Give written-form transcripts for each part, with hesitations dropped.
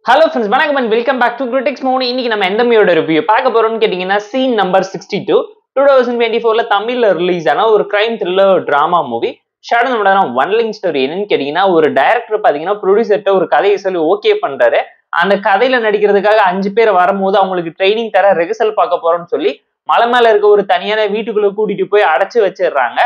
Hello friends, வணக்கம் and welcome back to Critics Mode. இன்னைக்கு நம்ம எந்த மூவியோட ரிவ்யூ பார்க்க போறோம்னு கேட்டீங்கன்னா சீன் நம்பர் 62 2024ல தமிழ்ல ரிலீஸ் ஆன ஒரு crime thriller drama movie. Short நம்மளோட ஒன் லிங்க் ஸ்டோரி என்னன்னு கேட்டீங்கன்னா ஒரு டைரக்டர் பாத்தீங்கன்னா ப்ரொடியூசர்ட்ட ஒரு கதையை சொல்லி ஓகே பண்றாரு. அந்த கதையில நடிக்கிறதுக்காக 5 பேர் வரும்போது அவங்களுக்கு ட்ரைனிங் தர ரெஹர்சல் பார்க்க போறோம்னு சொல்லி மலை மேல இருக்க ஒரு தனியான வீட்டுக்குள்ள கூட்டிட்டு போய் அடைச்சு வச்சிடுறாங்க.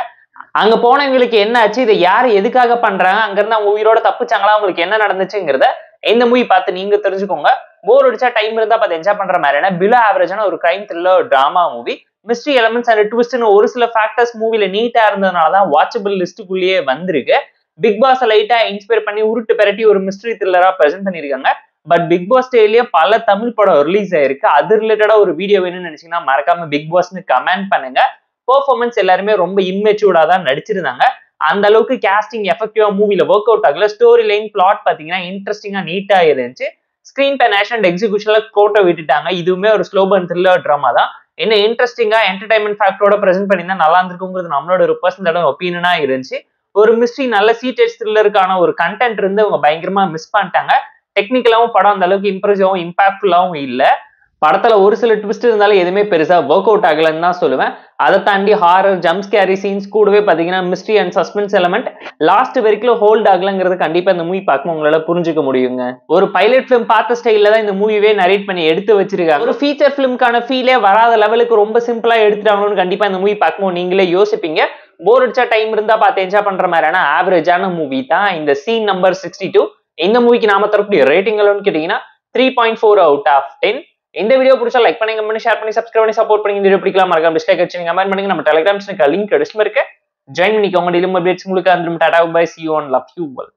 அங்க போனவங்களுக்கு என்ன ஆச்சு, இதை யாரு எதுக்காக பண்றாங்க, அங்க இருந்து அவங்க உயிரோட தப்பிச்சாங்களா, அவங்களுக்கு என்ன நடந்துச்சுங்கிறத இந்த மூவி பார்த்து நீங்க தெரிஞ்சுக்கோங்க. போர் அடிச்சா டைம் இருந்தா பார்த்து என்ஜாய் பண்ற மாதிரியான பிலோ ஆவரேஜான ஒரு crime thriller drama movie. Mystery elements and ட்விஸ்ட்னு ஒரு சில ஃபேக்டர்ஸ் மூவில நீட்டா இருந்ததுனாலதான் வாட்சபிள் லிஸ்டுக்குள்ளேயே வந்திருக்கு. பிக் பாஸ் லைட்டா இன்ஸ்பயர் பண்ணி உருட்டு பெரட்டி ஒரு மிஸ்ட்ரி த்ரில்லரா பிரசென்ட் பண்ணிருக்காங்க. பட் பிக் பாஸ் டேலயே பல தமிழ் படம் ரிலீஸ் ஆயிருக்கு. அது ரிலேட்டடா ஒரு வீடியோ வேணும்னு நினைச்சீங்கன்னா மறக்காம பிக் பாஸ்னு கமெண்ட் பண்ணுங்க. பெர்ஃபார்மன்ஸ் எல்லாருமே ரொம்ப இம்மெச்சூர்டா தான் நடிச்சிருந்தாங்க. அந்த அளவுக்கு கேஸ்டிங் எஃபெக்டிவா மூவில ஒர்க் அவுட் ஆகல. ஸ்டோரி லைன் பிளாட் பாத்தீங்கன்னா இன்ட்ரெஸ்டிங்கா நீட்டா இருந்துச்சு. ஸ்கிரீன் பேன் அண்ட் எக்ஸிகியூஷன்ல கோட்டை விட்டுட்டாங்க. இதுவுமே ஒரு ஸ்லோ பர்ன் த்ரில்லர் டிராமா தான். என்ன இன்ட்ரெஸ்டிங்கா என்டர்டைன்மெண்ட் ஃபேக்டரோட பிரசென்ட் பண்ணியிருந்தா நல்லா இருந்திருக்குங்கிறது நம்மளோட ஒரு பர்சனல் ஒப்பீனியனா இருந்துச்சு. ஒரு மிஸ்ட்ரி நல்ல சீட்டட் த்ரில்லருக்கான ஒரு கண்டென்ட் இருந்து அவங்க பயங்கரமா மிஸ் பண்ணிட்டாங்க. டெக்னிக்கலாவும் படம் அந்த அளவுக்கு இம்ப்ரெசிவாவும் இம்பாக்ட்ஃபுல்லாவும் இல்ல. படத்துல ஒரு சில ட்விஸ்ட் இருந்தாலும் எதுவுமே பெருசா ஒர்க் அவுட் ஆகலன்னு தான் சொல்லுவேன். அதை தாண்டி ஹாரர் ஜம்ப் ஸ்கேரி சீன்ஸ் கூடவே பாத்தீங்கன்னா mystery and suspense element last வரைக்கும் ஹோல்ட் ஆகலங்கிறது கண்டிப்பா இந்த மூவி பார்க்கும் உங்களால புரிஞ்சுக்க முடியுங்க. ஒரு பைலட் பிலிம் பார்த்த ஸ்டைல தான் இந்த மூவியே நரேட் பண்ணி எடுத்து வச்சிருக்காங்க. ஒரு ஃபீச்சர் பிலிம்கான ஃபீலே வராத லெவலுக்கு ரொம்ப சிம்பிளா எடுத்துட்டாங்கன்னு கண்டிப்பா இந்த மூவி பார்க்கும்போது நீங்களே யோசிப்பீங்க. போர் அடிச்சா டைம் இருந்தா பார்த்து என்ஜாய் பண்ற மாதிரியான ஆவரேஜான மூவி தான் இந்த சீன் நம்பர் 62. இந்த மூவிக்கு நாம தரக்கூடிய ரேட்டிங் எல்லாம் கேட்டீங்கன்னா 3.4 அவுட் ஆஃப் 10. இந்த வீடியோ பிடிச்சா லைக் பண்ணுங்க, பண்ணி ஷேர் பண்ணி சப்ஸ்கிரைப் பண்ணி சப்போர்ட் பண்ணி. இந்த வீடியோ பிடிக்கலாம் மறக்காம டிஸ்லைக் அடிச்சு கமெண்ட் பண்ணுங்க. நம்ம டெலிகிராம் லிங்க் டிஸ்கிரிப்ஷன்ல இருக்கு, ஜாயின் பண்ணிக்கோங்க. டெய்லி அப்டேட்ஸ் உங்களுக்கு அந்த tata bye, see you on love you all.